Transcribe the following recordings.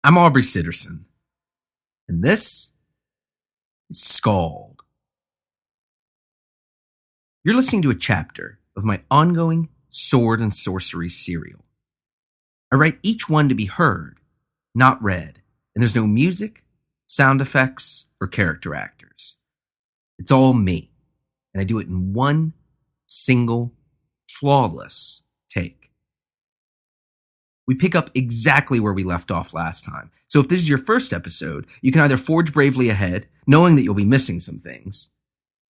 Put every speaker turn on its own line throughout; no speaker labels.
I'm Aubrey Sitterson, and this is SKALD. You're listening to a chapter of my ongoing sword and sorcery serial. I write each one to be heard, not read, and there's no music, sound effects, or character actors. It's all me, and I do it in one single, flawless take. We pick up exactly where we left off last time. So if this is your first episode, you can either forge bravely ahead, knowing that you'll be missing some things,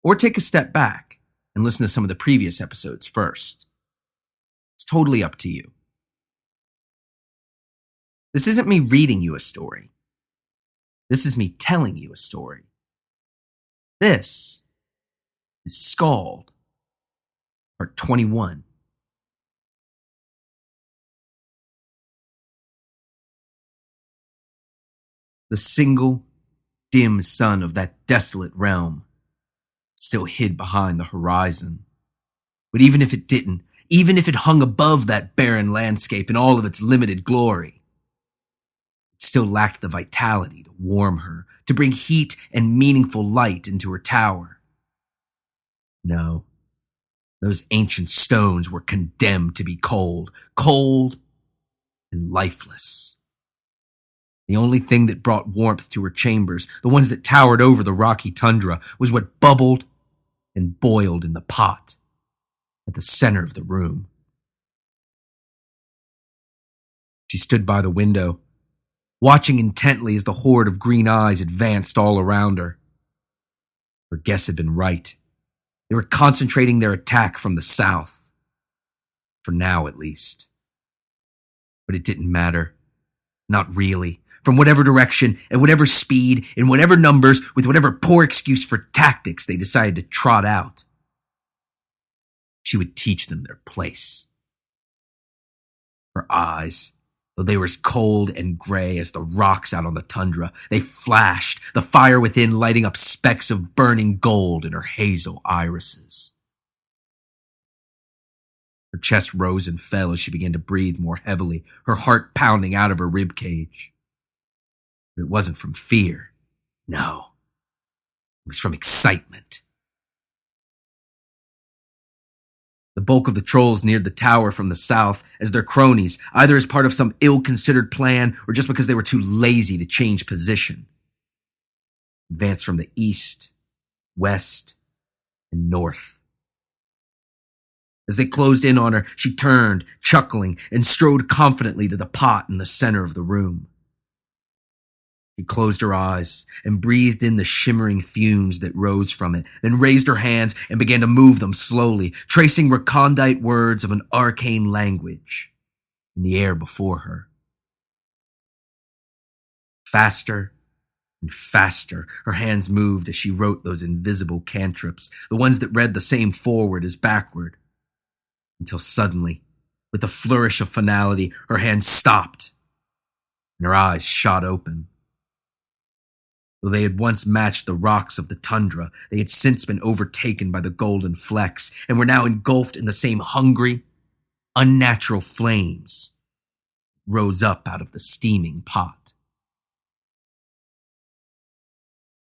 or take a step back and listen to some of the previous episodes first. It's totally up to you. This isn't me reading you a story. This is me telling you a story. This is SKALD, Part 21. The single, dim sun of that desolate realm still hid behind the horizon. But even if it didn't, even if it hung above that barren landscape in all of its limited glory, it still lacked the vitality to warm her, to bring heat and meaningful light into her tower. No, those ancient stones were condemned to be cold, cold and lifeless. The only thing that brought warmth to her chambers, the ones that towered over the rocky tundra, was what bubbled and boiled in the pot at the center of the room. She stood by the window, watching intently as the horde of green eyes advanced all around her. Her guess had been right. They were concentrating their attack from the south. For now, at least. But it didn't matter. Not really. From whatever direction, at whatever speed, in whatever numbers, with whatever poor excuse for tactics they decided to trot out. She would teach them their place. Her eyes, though they were as cold and gray as the rocks out on the tundra, they flashed, the fire within lighting up specks of burning gold in her hazel irises. Her chest rose and fell as she began to breathe more heavily, her heart pounding out of her ribcage. But it wasn't from fear. No. It was from excitement. The bulk of the trolls neared the tower from the south as their cronies, either as part of some ill-considered plan or just because they were too lazy to change position. Advanced from the east, west, and north. As they closed in on her, she turned, chuckling, and strode confidently to the pot in the center of the room. She closed her eyes and breathed in the shimmering fumes that rose from it, then raised her hands and began to move them slowly, tracing recondite words of an arcane language in the air before her. Faster and faster, her hands moved as she wrote those invisible cantrips, the ones that read the same forward as backward, until suddenly, with a flourish of finality, her hands stopped and her eyes shot open. Though they had once matched the rocks of the tundra, they had since been overtaken by the golden flecks and were now engulfed in the same hungry, unnatural flames that rose up out of the steaming pot.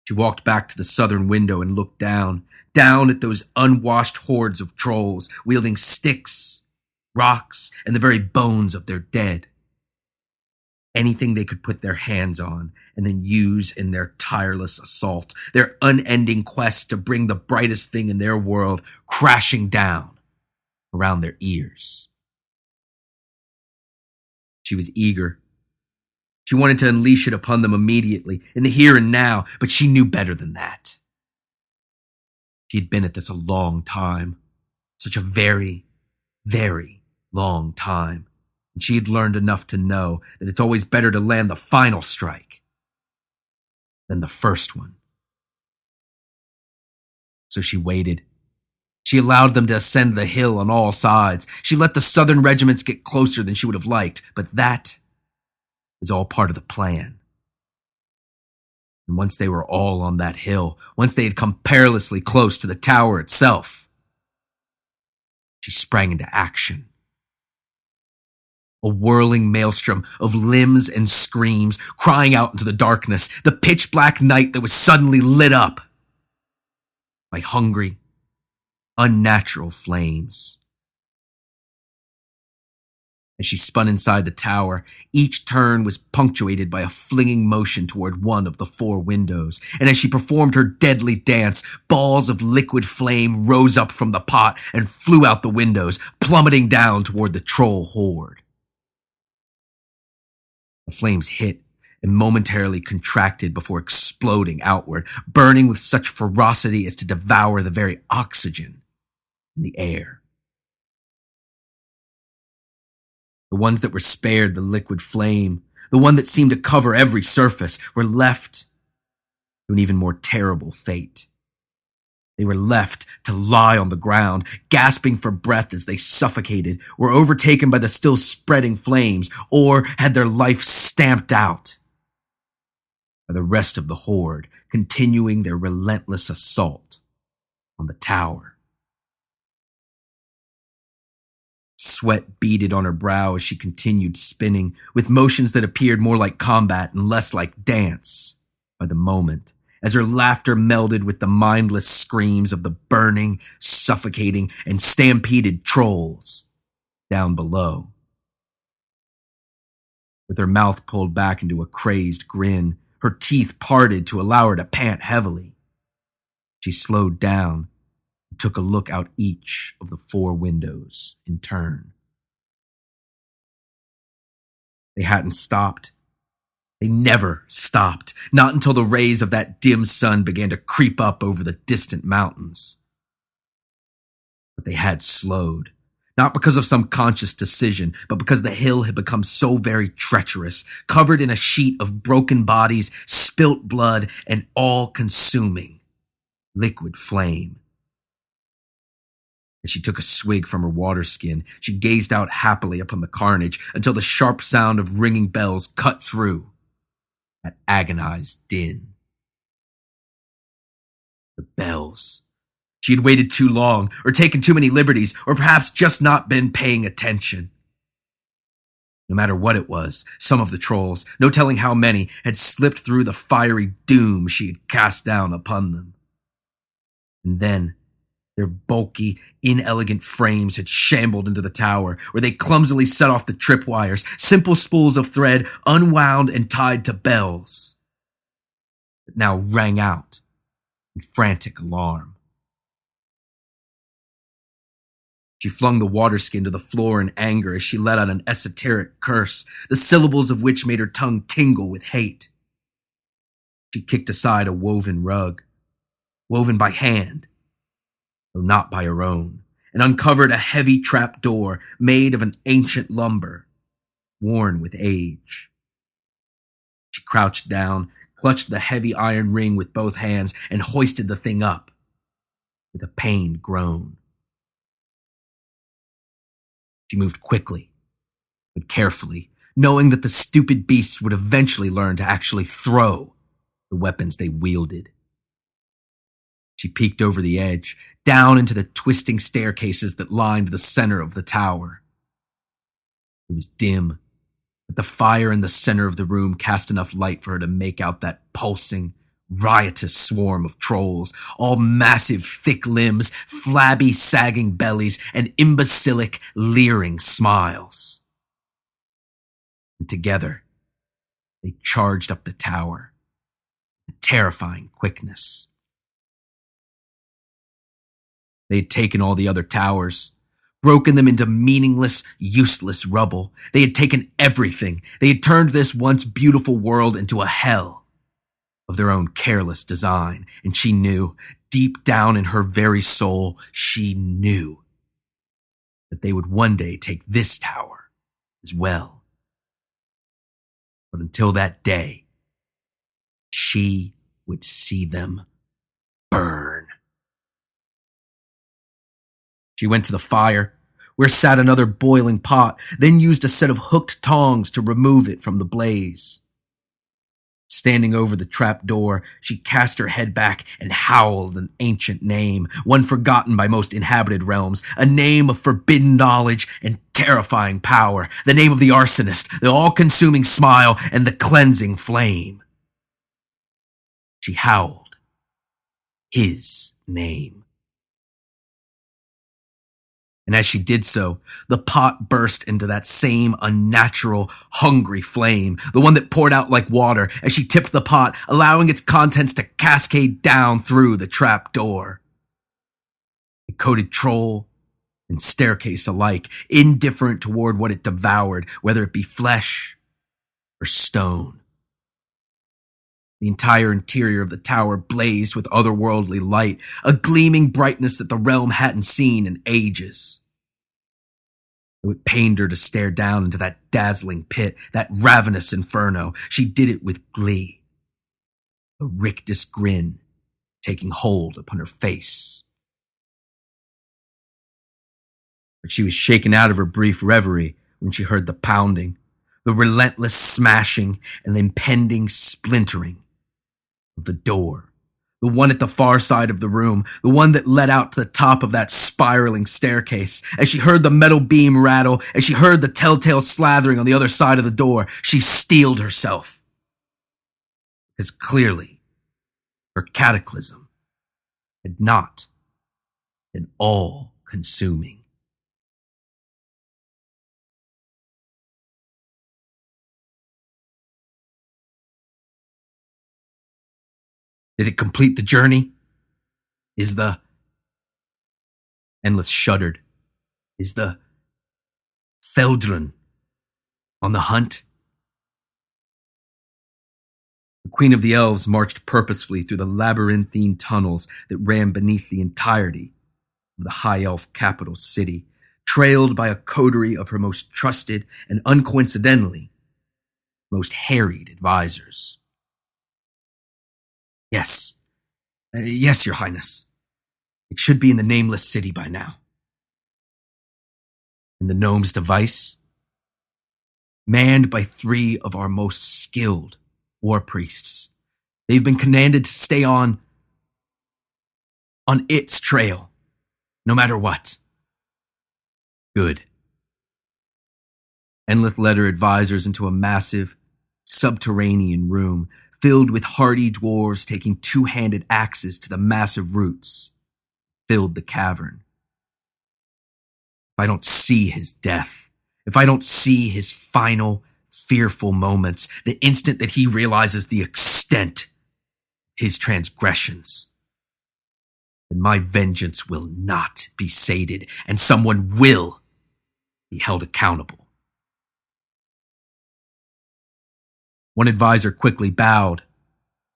She walked back to the southern window and looked down at those unwashed hordes of trolls, wielding sticks, rocks, and the very bones of their dead. Anything they could put their hands on and then use in their tireless assault, their unending quest to bring the brightest thing in their world crashing down around their ears. She was eager. She wanted to unleash it upon them immediately, in the here and now, but she knew better than that. She had been at this a long time, such a very, very long time. And she had learned enough to know that it's always better to land the final strike than the first one. So she waited. She allowed them to ascend the hill on all sides. She let the southern regiments get closer than she would have liked, but that was all part of the plan. And once they were all on that hill, once they had come perilously close to the tower itself, she sprang into action. A whirling maelstrom of limbs and screams crying out into the darkness, the pitch-black night that was suddenly lit up by hungry, unnatural flames. As she spun inside the tower, each turn was punctuated by a flinging motion toward one of the 4 windows, and as she performed her deadly dance, balls of liquid flame rose up from the pot and flew out the windows, plummeting down toward the troll horde. The flames hit and momentarily contracted before exploding outward, burning with such ferocity as to devour the very oxygen in the air. The ones that were spared the liquid flame, the one that seemed to cover every surface, were left to an even more terrible fate. They were left to lie on the ground, gasping for breath as they suffocated, were overtaken by the still spreading flames, or had their life stamped out by the rest of the horde, continuing their relentless assault on the tower. Sweat beaded on her brow as she continued spinning, with motions that appeared more like combat and less like dance by the moment, as her laughter melded with the mindless screams of the burning, suffocating, and stampeded trolls down below. With her mouth pulled back into a crazed grin, her teeth parted to allow her to pant heavily, she slowed down and took a look out each of the 4 windows in turn. They hadn't stopped. They never stopped, not until the rays of that dim sun began to creep up over the distant mountains. But they had slowed, not because of some conscious decision, but because the hill had become so very treacherous, covered in a sheet of broken bodies, spilt blood, and all-consuming liquid flame. As she took a swig from her water skin, she gazed out happily upon the carnage until the sharp sound of ringing bells cut through that agonized din. The bells. She had waited too long, or taken too many liberties, or perhaps just not been paying attention. No matter what it was, some of the trolls, no telling how many, had slipped through the fiery doom she had cast down upon them. And then, their bulky, inelegant frames had shambled into the tower, where they clumsily set off the tripwires, simple spools of thread unwound and tied to bells that now rang out in frantic alarm. She flung the water skin to the floor in anger as she let out an esoteric curse, the syllables of which made her tongue tingle with hate. She kicked aside a woven rug, woven by hand, though not by her own, and uncovered a heavy trap door made of an ancient lumber, worn with age. She crouched down, clutched the heavy iron ring with both hands, and hoisted the thing up with a pained groan. She moved quickly, but carefully, knowing that the stupid beasts would eventually learn to actually throw the weapons they wielded. She peeked over the edge, down into the twisting staircases that lined the center of the tower. It was dim, but the fire in the center of the room cast enough light for her to make out that pulsing, riotous swarm of trolls, all massive, thick limbs, flabby, sagging bellies, and imbecilic, leering smiles. And together, they charged up the tower with terrifying quickness. They had taken all the other towers, broken them into meaningless, useless rubble. They had taken everything. They had turned this once beautiful world into a hell of their own careless design. And she knew, deep down in her very soul, she knew that they would one day take this tower as well. But until that day, she would see them burn. She went to the fire, where sat another boiling pot, then used a set of hooked tongs to remove it from the blaze. Standing over the trap door, she cast her head back and howled an ancient name, one forgotten by most inhabited realms, a name of forbidden knowledge and terrifying power, the name of the arsonist, the all-consuming smile, and the cleansing flame. She howled his name. And as she did so, the pot burst into that same unnatural, hungry flame, the one that poured out like water as she tipped the pot, allowing its contents to cascade down through the trap door. It coated troll and staircase alike, indifferent toward what it devoured, whether it be flesh or stone. The entire interior of the tower blazed with otherworldly light, a gleaming brightness that the realm hadn't seen in ages. It pained her to stare down into that dazzling pit, that ravenous inferno. She did it with glee, a rictus grin taking hold upon her face. But she was shaken out of her brief reverie when she heard the pounding, the relentless smashing, and the impending splintering of the door, the one at the far side of the room, the one that led out to the top of that spiraling staircase. As she heard the metal beam rattle, as she heard the telltale slathering on the other side of the door, she steeled herself. Because clearly, her cataclysm had not been all-consuming. Did it complete the journey? Is the... Endless shuddered. Is the... Feldrun on the hunt? The Queen of the Elves marched purposefully through the labyrinthine tunnels that ran beneath the entirety of the High Elf capital city, trailed by a coterie of her most trusted and uncoincidentally, most harried advisors. Yes. Yes, Your Highness. It should be in the nameless city by now. And the gnome's device? Manned by 3 of our most skilled war priests. They've been commanded to stay on its trail, no matter what. Good. Enlith led her advisors into a massive, subterranean room filled with hardy dwarves taking 2-handed axes to the massive roots, filled the cavern. If I don't see his death, if I don't see his final, fearful moments, the instant that he realizes the extent of his transgressions, then my vengeance will not be sated, and someone will be held accountable. One advisor quickly bowed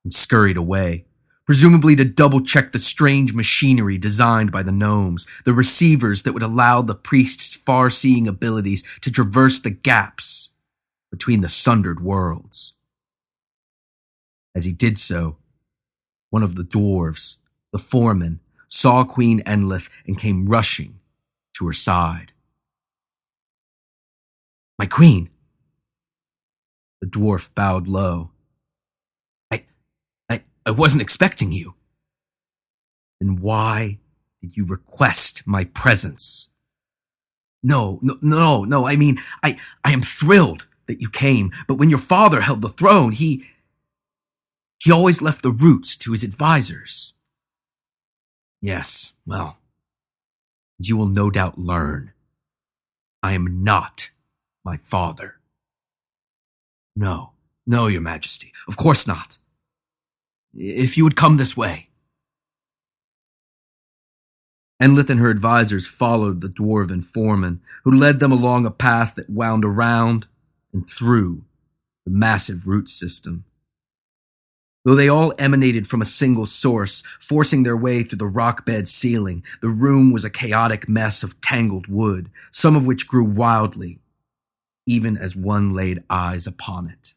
and scurried away, presumably to double-check the strange machinery designed by the gnomes, the receivers that would allow the priest's far-seeing abilities to traverse the gaps between the sundered worlds. As he did so, one of the dwarves, the foreman, saw Queen Enlith and came rushing to her side. "My queen!" The dwarf bowed low. I wasn't expecting you. Then why did you request my presence? No, I mean, I am thrilled that you came, but when your father held the throne, he always left the roots to his advisors. Yes, well, as you will no doubt learn, I am not my father. No, Your Majesty, of course not. If you would come this way. Enlith and her advisors followed the dwarven foreman, who led them along a path that wound around and through the massive root system. Though they all emanated from a single source, forcing their way through the rock-bed ceiling, the room was a chaotic mess of tangled wood, some of which grew wildly, even as one laid eyes upon it.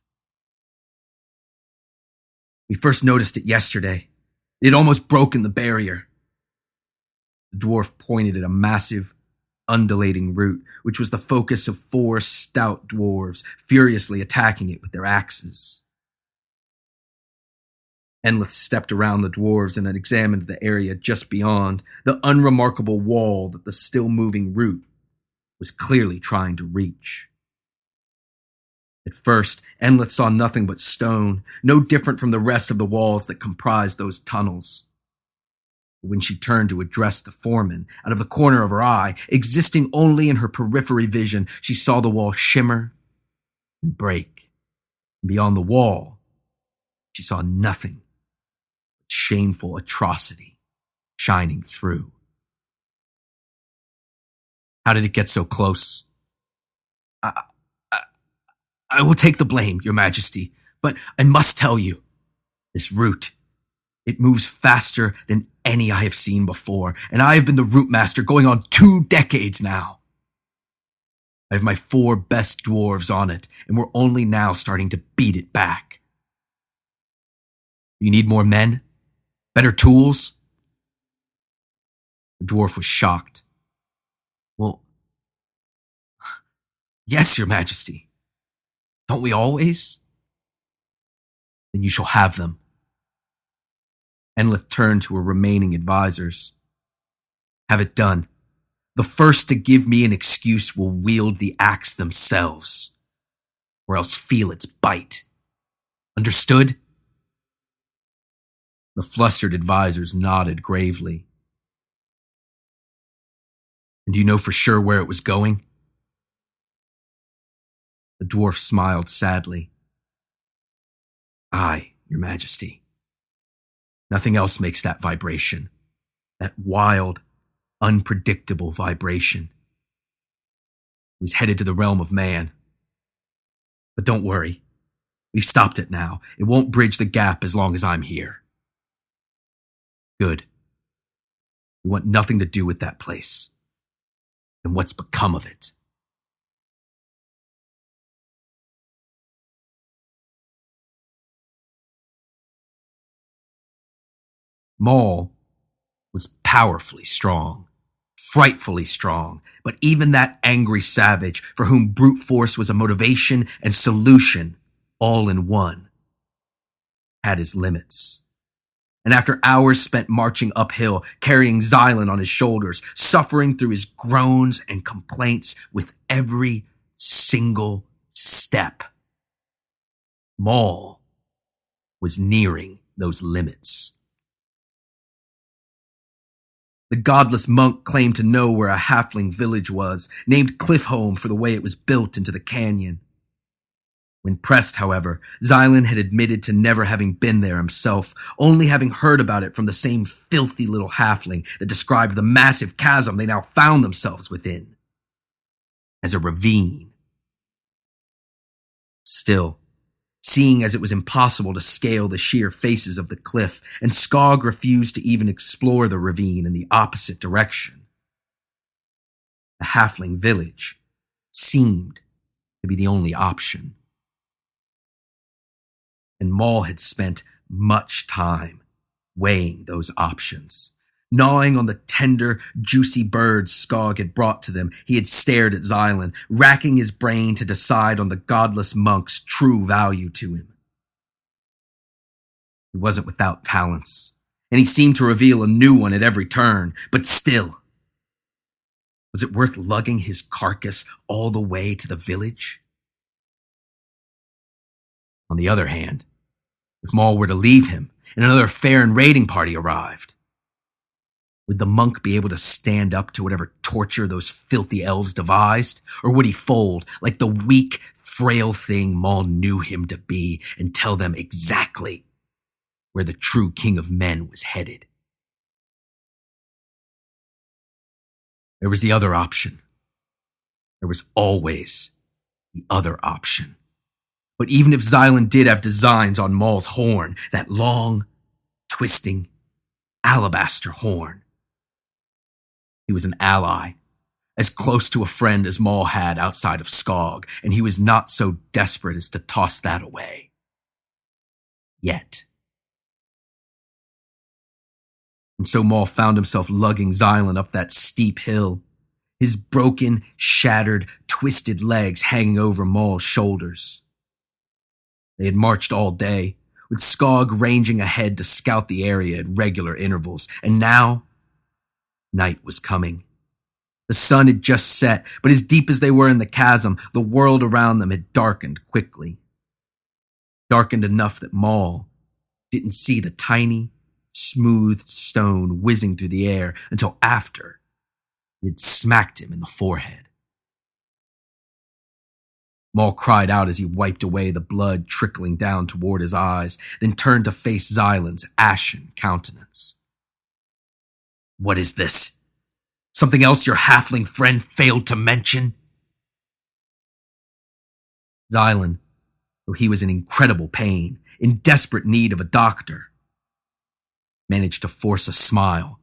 We first noticed it yesterday. It had almost broken the barrier. The dwarf pointed at a massive, undulating root, which was the focus of 4 stout dwarves, furiously attacking it with their axes. Enlith stepped around the dwarves and had examined the area just beyond, the unremarkable wall that the still-moving root was clearly trying to reach. At first, Enlith saw nothing but stone, no different from the rest of the walls that comprised those tunnels. But when she turned to address the foreman, out of the corner of her eye, existing only in her periphery vision, she saw the wall shimmer and break. And beyond the wall, she saw nothing but shameful atrocity shining through. How did it get so close? I will take the blame, Your Majesty, but I must tell you, this root, it moves faster than any I have seen before, and I have been the root master going on 2 decades now. I have my 4 best dwarves on it, and we're only now starting to beat it back. You need more men? Better tools? The dwarf was shocked. Well, yes, Your Majesty. Don't we always? Then you shall have them. Enlith turned to her remaining advisors. Have it done. The first to give me an excuse will wield the axe themselves, or else feel its bite. Understood? The flustered advisors nodded gravely. And do you know for sure where it was going? The dwarf smiled sadly. Aye, Your Majesty. Nothing else makes that vibration, that wild, unpredictable vibration. It was headed to the realm of man. But don't worry, we've stopped it now. It won't bridge the gap as long as I'm here. Good. We want nothing to do with that place, and what's become of it. Maul was powerfully strong, frightfully strong, but even that angry savage, for whom brute force was a motivation and solution all in one, had his limits. And after hours spent marching uphill, carrying Xylan on his shoulders, suffering through his groans and complaints with every single step, Maul was nearing those limits. The godless monk claimed to know where a halfling village was, named Cliffhome for the way it was built into the canyon. When pressed, however, Xylan had admitted to never having been there himself, only having heard about it from the same filthy little halfling that described the massive chasm they now found themselves within as a ravine. Still, seeing as it was impossible to scale the sheer faces of the cliff, and Skog refused to even explore the ravine in the opposite direction, the halfling village seemed to be the only option. And Maul had spent much time weighing those options. Gnawing on the tender, juicy birds Skog had brought to them, he had stared at Xylan, racking his brain to decide on the godless monk's true value to him. He wasn't without talents, and he seemed to reveal a new one at every turn, but still, was it worth lugging his carcass all the way to the village? On the other hand, if Maul were to leave him and another Farron raiding party arrived, would the monk be able to stand up to whatever torture those filthy elves devised? Or would he fold like the weak, frail thing Maul knew him to be and tell them exactly where the true king of men was headed? There was the other option. There was always the other option. But even if Xylan did have designs on Maul's horn, that long, twisting, alabaster horn, he was an ally, as close to a friend as Maul had outside of Skog, and he was not so desperate as to toss that away. Yet. And so Maul found himself lugging Xylan up that steep hill, his broken, shattered, twisted legs hanging over Maul's shoulders. They had marched all day, with SKALD ranging ahead to scout the area at regular intervals. And now, night was coming. The sun had just set, but as deep as they were in the chasm, the world around them had darkened quickly. Darkened enough that Maul didn't see the tiny, smoothed stone whizzing through the air until after it had smacked him in the forehead. Maul cried out as he wiped away the blood trickling down toward his eyes, then turned to face Xylan's ashen countenance. "What is this? Something else your halfling friend failed to mention?" Xylan, though he was in incredible pain, in desperate need of a doctor, managed to force a smile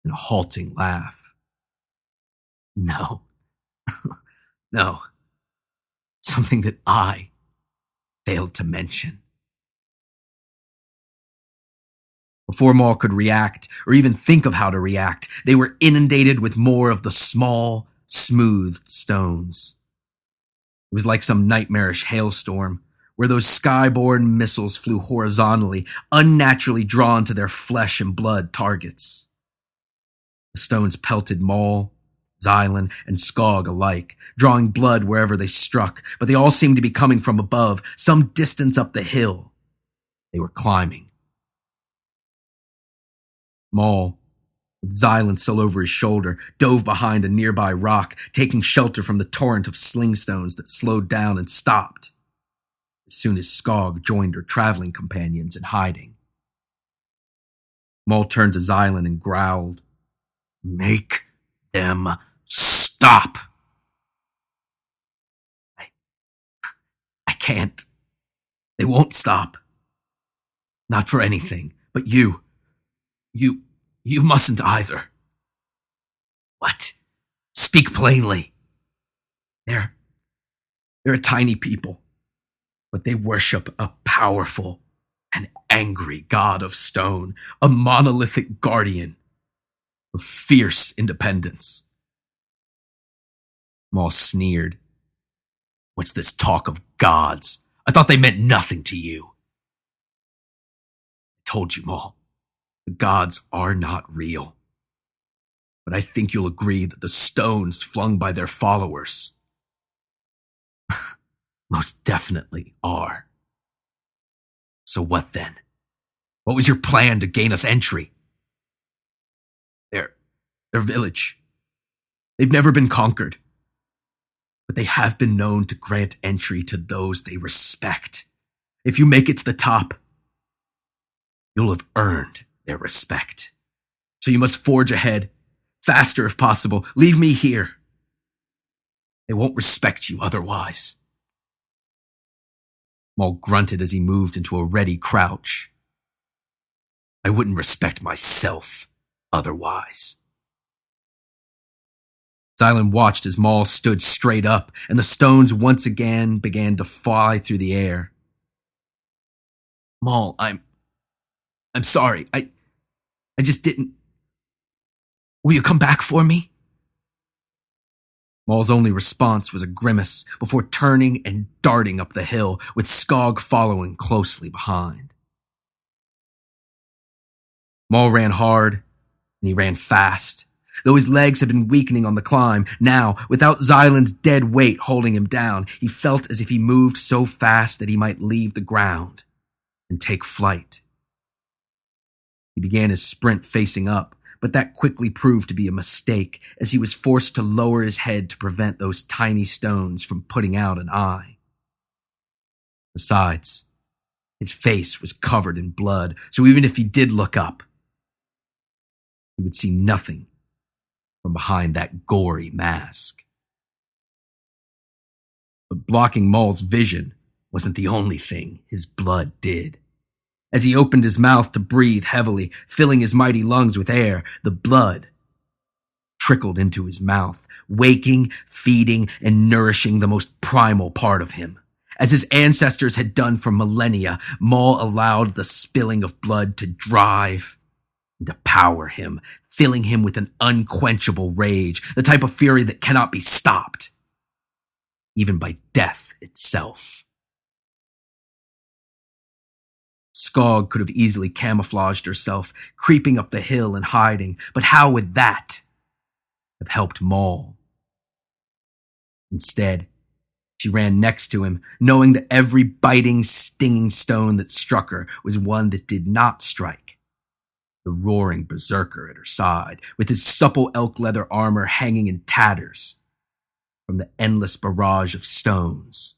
and a halting laugh. "No, no, something that I failed to mention." Before Maul could react, or even think of how to react, they were inundated with more of the small, smoothed stones. It was like some nightmarish hailstorm, where those skyborne missiles flew horizontally, unnaturally drawn to their flesh and blood targets. The stones pelted Maul, Xylan, and SKALD alike, drawing blood wherever they struck, but they all seemed to be coming from above, some distance up the hill they were climbing. Maul, with Xylan still over his shoulder, dove behind a nearby rock, taking shelter from the torrent of sling stones that slowed down and stopped as soon as SKALD joined her traveling companions in hiding. Maul turned to Xylan and growled, "Make them stop." I can't. They won't stop. Not for anything, but you mustn't either." "What? Speak plainly." They're a tiny people, but they worship a powerful and angry god of stone, a monolithic guardian of fierce independence." Maul sneered. "What's this talk of gods? I thought they meant nothing to you." "I told you, Maul. The gods are not real. But I think you'll agree that the stones flung by their followers most definitely are. So what then? What was your plan to gain us entry?" Their village. They've never been conquered. But they have been known to grant entry to those they respect. If you make it to the top, you'll have earned their respect. So you must forge ahead, faster if possible. Leave me here. They won't respect you otherwise." Maul grunted as he moved into a ready crouch. "I wouldn't respect myself otherwise." Xylan watched as Maul stood straight up, and the stones once again began to fly through the air. "Maul, I'm sorry. I just didn't. Will you come back for me?" Maul's only response was a grimace before turning and darting up the hill, with SKALD following closely behind. Maul ran hard, and he ran fast. Though his legs had been weakening on the climb, now, without Xylan's dead weight holding him down, he felt as if he moved so fast that he might leave the ground and take flight. He began his sprint facing up, but that quickly proved to be a mistake as he was forced to lower his head to prevent those tiny stones from putting out an eye. Besides, his face was covered in blood, so even if he did look up, he would see nothing from behind that gory mask. But blocking Maul's vision wasn't the only thing his blood did. As he opened his mouth to breathe heavily, filling his mighty lungs with air, the blood trickled into his mouth, waking, feeding, and nourishing the most primal part of him. As his ancestors had done for millennia, Maul allowed the spilling of blood to drive and to power him, filling him with an unquenchable rage, the type of fury that cannot be stopped, even by death itself. Skog could have easily camouflaged herself, creeping up the hill and hiding, but how would that have helped Maul? Instead, she ran next to him, knowing that every biting, stinging stone that struck her was one that did not strike the roaring berserker at her side, with his supple elk leather armor hanging in tatters from the endless barrage of stones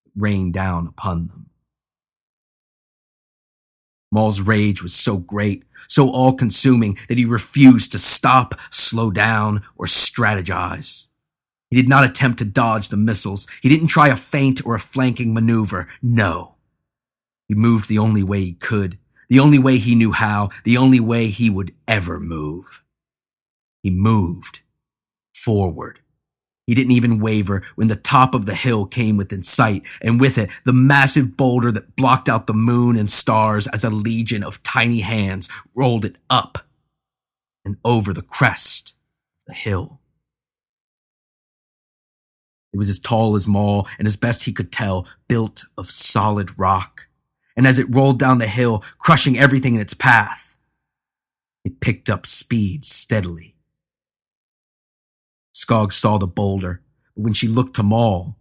that rained down upon them. Maul's rage was so great, so all-consuming, that he refused to stop, slow down, or strategize. He did not attempt to dodge the missiles. He didn't try a feint or a flanking maneuver. No. He moved the only way he could, the only way he knew how, the only way he would ever move. He moved forward. He didn't even waver when the top of the hill came within sight, and with it, the massive boulder that blocked out the moon and stars as a legion of tiny hands rolled it up and over the crest of the hill. It was as tall as Maul and, as best he could tell, built of solid rock. And as it rolled down the hill, crushing everything in its path, it picked up speed steadily. Skog saw the boulder, but when she looked to Maul,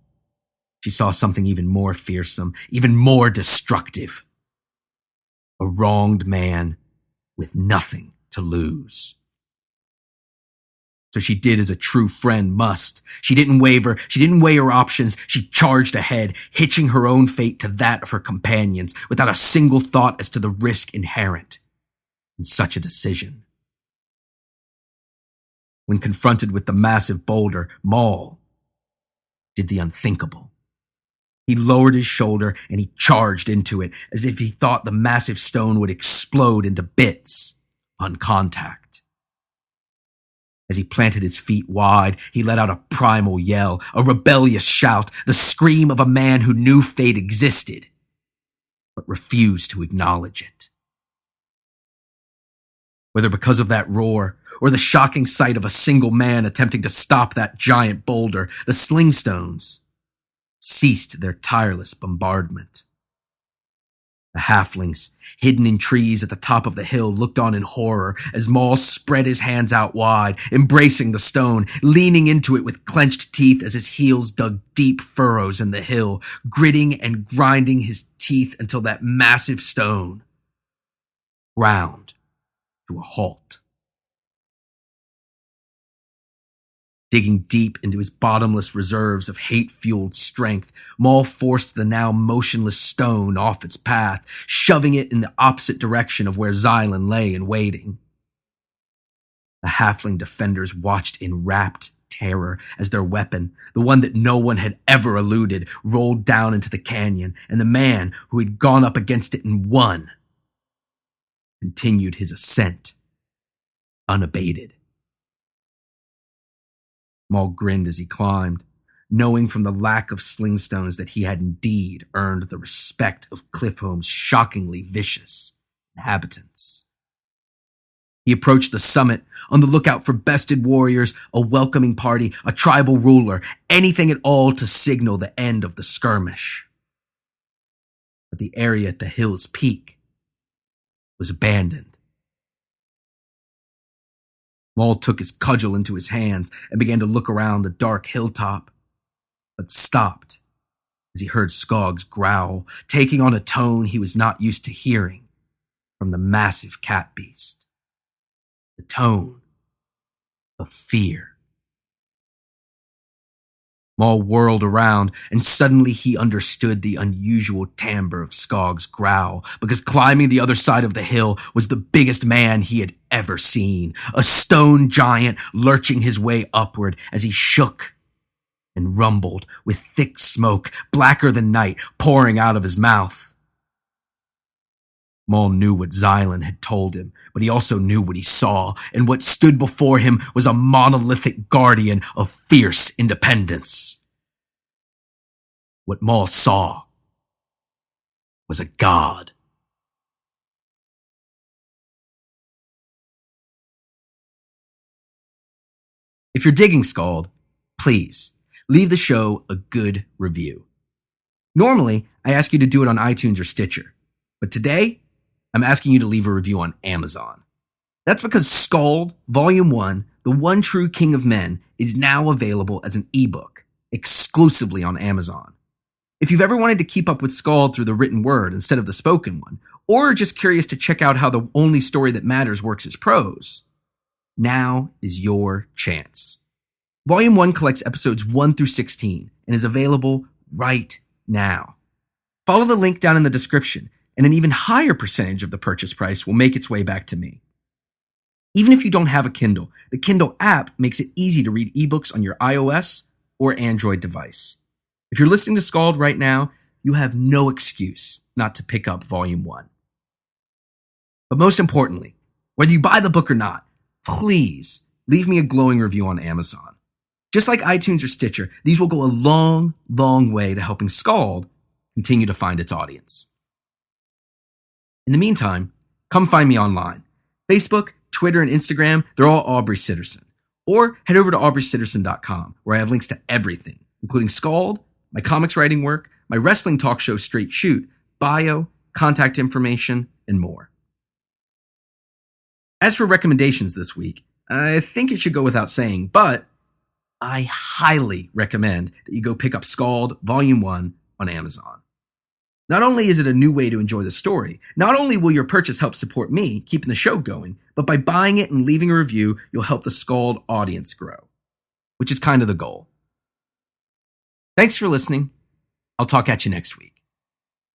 she saw something even more fearsome, even more destructive. A wronged man with nothing to lose. So she did as a true friend must. She didn't waver. She didn't weigh her options. She charged ahead, hitching her own fate to that of her companions, without a single thought as to the risk inherent in such a decision. When confronted with the massive boulder, Maul did the unthinkable. He lowered his shoulder and he charged into it as if he thought the massive stone would explode into bits on contact. As he planted his feet wide, he let out a primal yell, a rebellious shout, the scream of a man who knew fate existed, but refused to acknowledge it. Whether because of that roar, or the shocking sight of a single man attempting to stop that giant boulder, the slingstones ceased their tireless bombardment. The halflings, hidden in trees at the top of the hill, looked on in horror as Maul spread his hands out wide, embracing the stone, leaning into it with clenched teeth as his heels dug deep furrows in the hill, gritting and grinding his teeth until that massive stone ground to a halt. Digging deep into his bottomless reserves of hate-fueled strength, Maul forced the now motionless stone off its path, shoving it in the opposite direction of where Xylan lay in waiting. The halfling defenders watched in rapt terror as their weapon, the one that no one had ever eluded, rolled down into the canyon, and the man who had gone up against it and won continued his ascent, unabated. Maul grinned as he climbed, knowing from the lack of slingstones that he had indeed earned the respect of Cliffhome's shockingly vicious inhabitants. He approached the summit, on the lookout for bested warriors, a welcoming party, a tribal ruler, anything at all to signal the end of the skirmish. But the area at the hill's peak was abandoned. Maul took his cudgel into his hands and began to look around the dark hilltop, but stopped as he heard Skog's growl, taking on a tone he was not used to hearing from the massive cat beast. The tone of fear. Maul whirled around, and suddenly he understood the unusual timbre of Skog's growl, because climbing the other side of the hill was the biggest man he had ever seen, a stone giant lurching his way upward as he shook and rumbled, with thick smoke, blacker than night, pouring out of his mouth. Maul knew what Xylan had told him, but he also knew what he saw, and what stood before him was a monolithic guardian of fierce independence. What Maul saw was a god. If you're digging Skald, please leave the show a good review. Normally, I ask you to do it on iTunes or Stitcher. But today, I'm asking you to leave a review on Amazon. That's because SKALD, Volume 1, The One True King of Men, is now available as an ebook, exclusively on Amazon. If you've ever wanted to keep up with SKALD through the written word instead of the spoken one, or are just curious to check out how the only story that matters works as prose, now is your chance. Volume 1 collects episodes 1 through 16 and is available right now. Follow the link down in the description, and an even higher percentage of the purchase price will make its way back to me. Even if you don't have a Kindle, the Kindle app makes it easy to read ebooks on your iOS or Android device. If you're listening to SKALD right now, you have no excuse not to pick up Volume 1. But most importantly, whether you buy the book or not, please leave me a glowing review on Amazon. Just like iTunes or Stitcher, these will go a long, long way to helping SKALD continue to find its audience. In the meantime, come find me online. Facebook, Twitter, and Instagram, they're all Aubrey Sitterson. Or head over to aubreysitterson.com, where I have links to everything, including SKALD, my comics writing work, my wrestling talk show Straight Shoot, bio, contact information, and more. As for recommendations this week, I think it should go without saying, but I highly recommend that you go pick up SKALD Volume 1 on Amazon. Not only is it a new way to enjoy the story, not only will your purchase help support me, keeping the show going, but by buying it and leaving a review, you'll help the SKALD audience grow, which is kind of the goal. Thanks for listening. I'll talk at you next week.